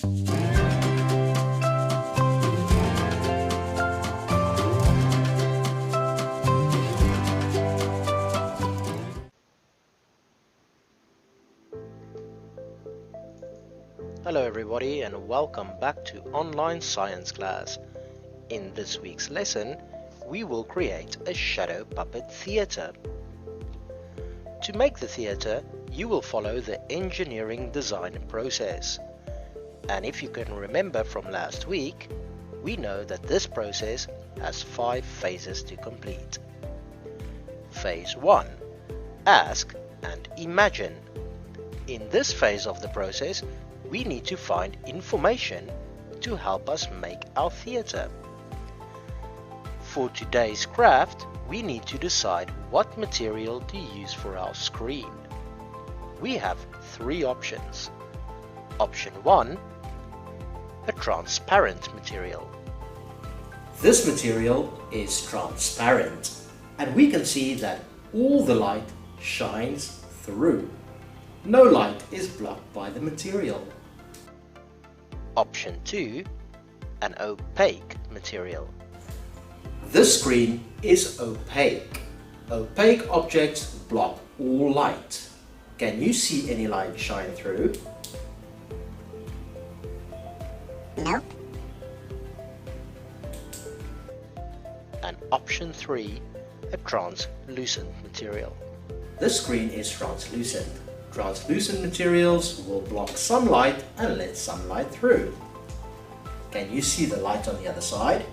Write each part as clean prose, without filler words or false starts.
Hello everybody and welcome back to online science class. In this week's lesson, we will create a shadow puppet theatre. To make the theatre, you will follow the engineering design process. And if you can remember from last week, we know that this process has 5 phases to complete. Phase 1. Ask and imagine. In this phase of the process, we need to find information to help us make our theatre. For today's craft, we need to decide what material to use for our screen. We have 3 options. Option 1, a transparent material. This material is transparent, and we can see that all the light shines through. No light is blocked by the material. Option 2, an opaque material. This screen is opaque. Opaque objects block all light. Can you see any light shine through? Nope. And option 3, a translucent material. This screen is translucent. Translucent materials will block some light and let some light through. Can you see the light on the other side?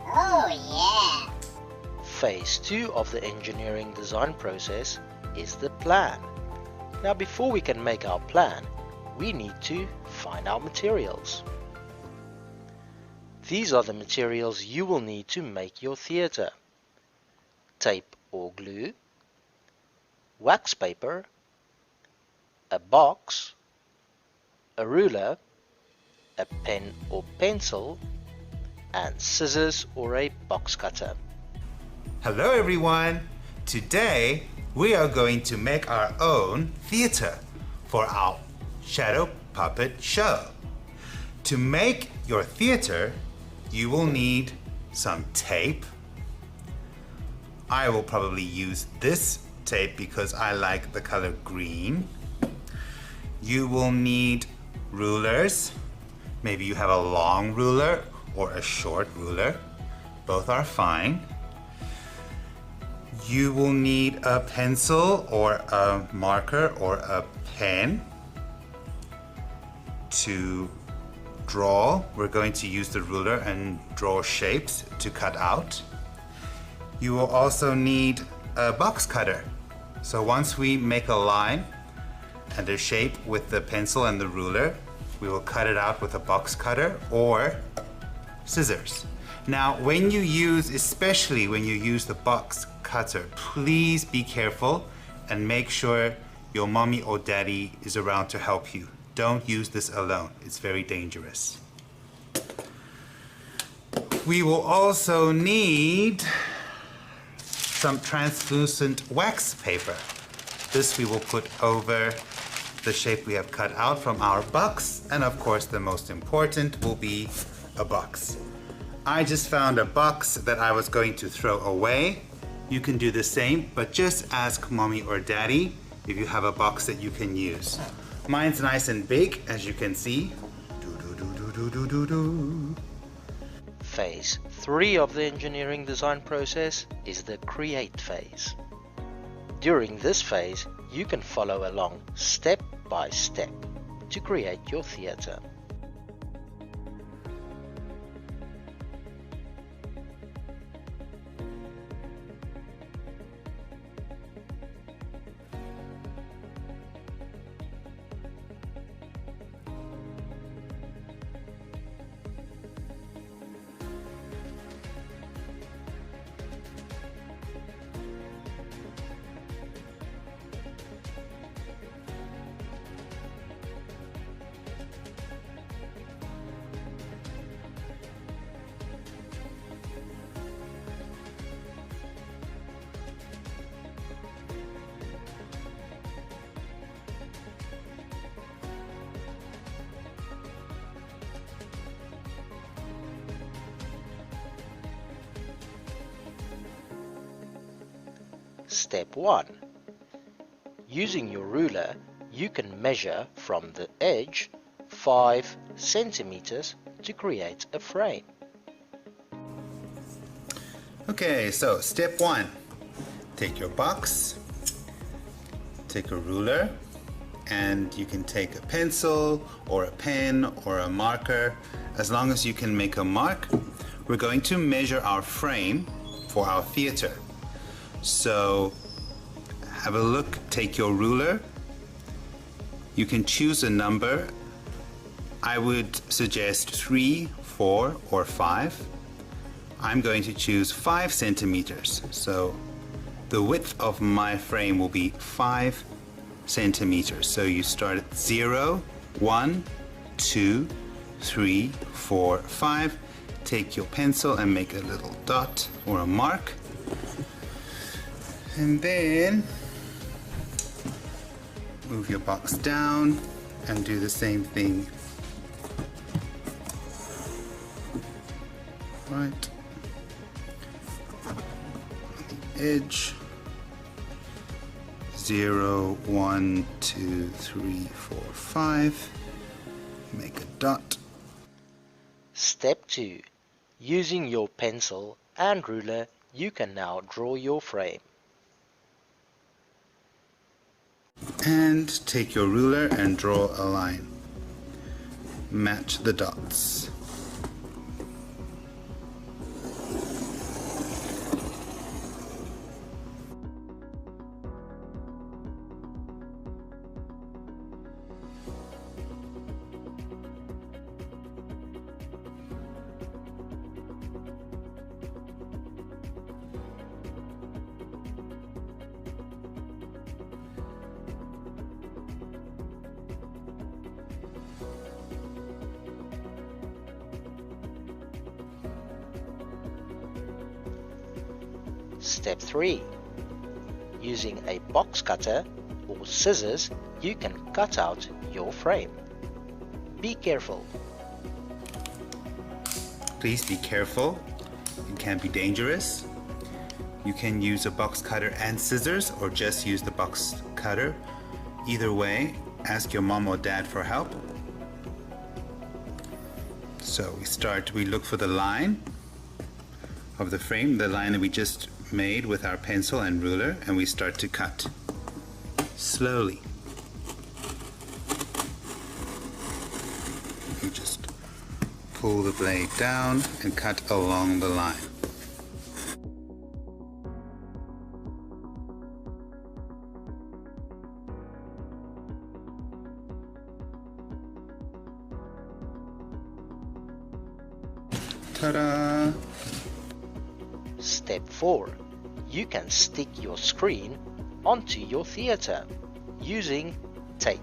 Oh yeah! Phase 2 of the engineering design process is the plan. Now before we can make our plan, we need to find our materials. These are the materials you will need to make your theatre. Tape or glue, wax paper, a box, a ruler, a pen or pencil, and scissors or a box cutter. Hello everyone! Today we are going to make our own theatre for our shadow puppet show. To make your theatre, you will need some tape. I will probably use this tape because I like the color green. You will need rulers. Maybe you have a long ruler or a short ruler. Both are fine. You will need a pencil or a marker or a pen to draw. We're going to use the ruler and draw shapes to cut out. You will also need a box cutter. So once we make a line and a shape with the pencil and the ruler, we will cut it out with a box cutter or scissors. Now, especially when you use the box cutter, please be careful and make sure your mommy or daddy is around to help you. Don't use this alone. It's very dangerous. We will also need some translucent wax paper. This we will put over the shape we have cut out from our box, and of course the most important will be a box. I just found a box that I was going to throw away. You can do the same, but just ask mommy or daddy if you have a box that you can use. Mine's nice and big, as you can see. Phase 3 of the engineering design process is the create phase. During this phase, you can follow along step by step to create your theatre. Step 1. Using your ruler, you can measure from the edge 5 centimeters to create a frame. Okay, so step 1. Take your box, take a ruler, and you can take a pencil or a pen or a marker. As long as you can make a mark, we're going to measure our frame for our theater. So have a look, take your ruler. You can choose a number. I would suggest 3, 4, or 5. I'm going to choose 5 centimeters. So the width of my frame will be 5 centimeters. So you start at 0, 1, 2, 3, 4, 5. Take your pencil and make a little dot or a mark. And then move your box down and do the same thing. Right. Edge. 0, 1, 2, 3, 4, 5. Make a dot. Step 2. Using your pencil and ruler, you can now draw your frame. And take your ruler and draw a line. Match the dots. Step 3. Using a box cutter or scissors, you can cut out your frame. Be careful. Please be careful. It can be dangerous. You can use a box cutter and scissors or just use the box cutter. Either way, ask your mom or dad for help. So we look for the line of the frame, the line that we just made with our pencil and ruler, and we start to cut slowly. You just pull the blade down and cut along the line. Ta-da! Step 4. You can stick your screen onto your theater using tape.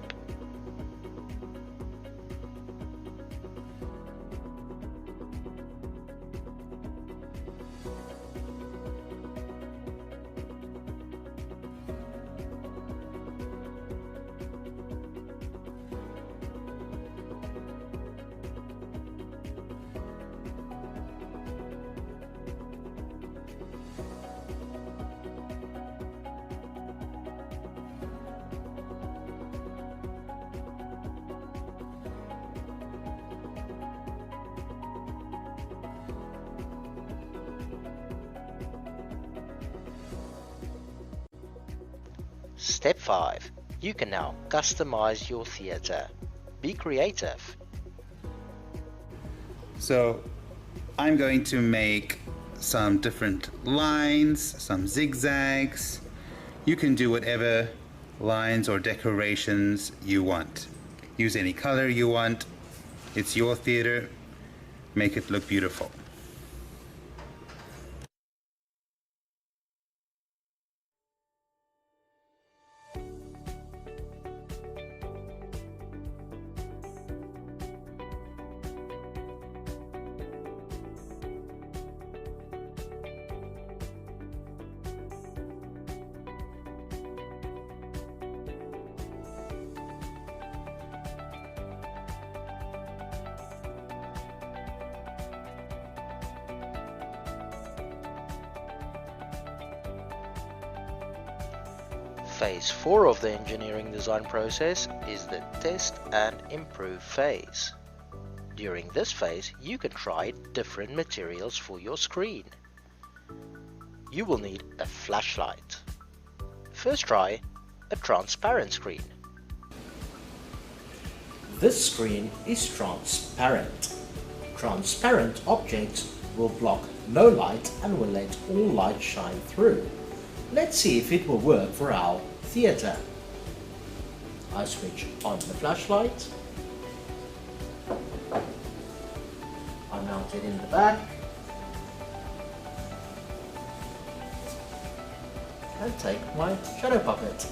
Step 5. You can now customize your theater. Be creative. So I'm going to make some different lines, some zigzags. You can do whatever lines or decorations you want. Use any color you want. It's your theater. Make it look beautiful. Phase 4 of the engineering design process is the test and improve phase. During this phase, you can try different materials for your screen. You will need a flashlight. First try a transparent screen. This screen is transparent. Transparent objects will block no light and will let all light shine through. Let's see if it will work for our theatre. I switch on the flashlight. I mount it in the back. And take my shadow puppet.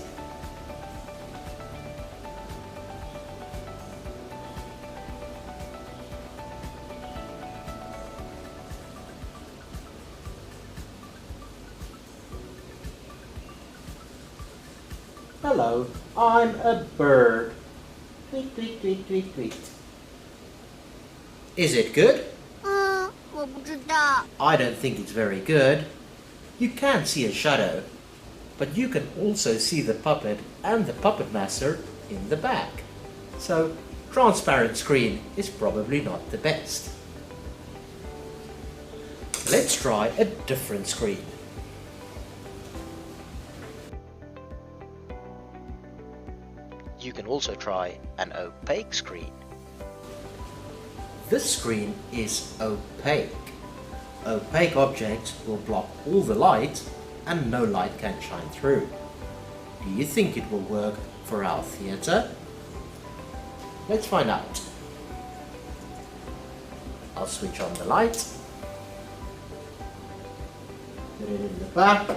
Hello, I'm a bird. Tweet, tweet, tweet, tweet, tweet. Is it good? 我不知道。 I don't think it's very good. You can see a shadow, but you can also see the puppet and the puppet master in the back. So, transparent screen is probably not the best. Let's try a different screen. You can also try an opaque screen. This screen is opaque. Opaque objects will block all the light and no light can shine through. Do you think it will work for our theatre? Let's find out. I'll switch on the light. Put it in the back.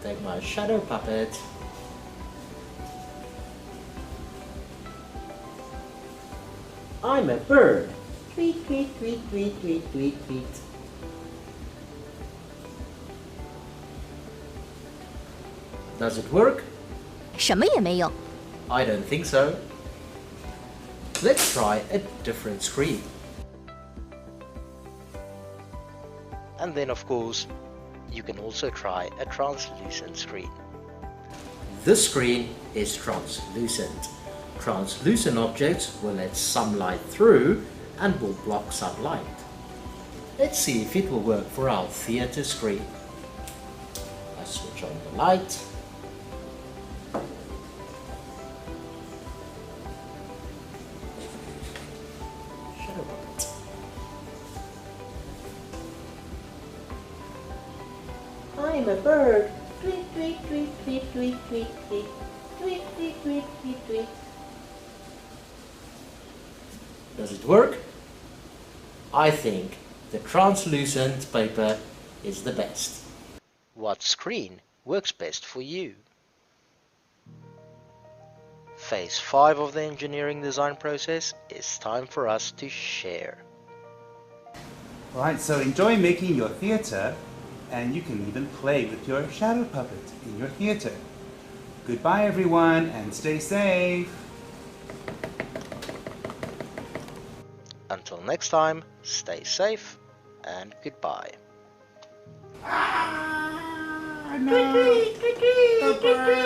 Take my shadow puppet. I'm a bird. Tweet, tweet, tweet, tweet, tweet, tweet, tweet. Does it work? 什么也没有。 I don't think so. Let's try a different screen. And then of course, you can also try a translucent screen. This screen is translucent. Translucent objects will let some light through and will block some light. Let's see if it will work for our theatre screen. I switch on the light. Shadow puppet. I'm a bird. Tweet, tweet, tweet, tweet, tweet, tweet, tweet. Tweet, tweet, tweet, tweet, tweet. Does it work? I think the translucent paper is the best. What screen works best for you? Phase 5 of the engineering design process is time for us to share. Right, so enjoy making your theatre, and you can even play with your shadow puppet in your theatre. Goodbye everyone, and stay safe! Until next time, stay safe and goodbye. No. The bird.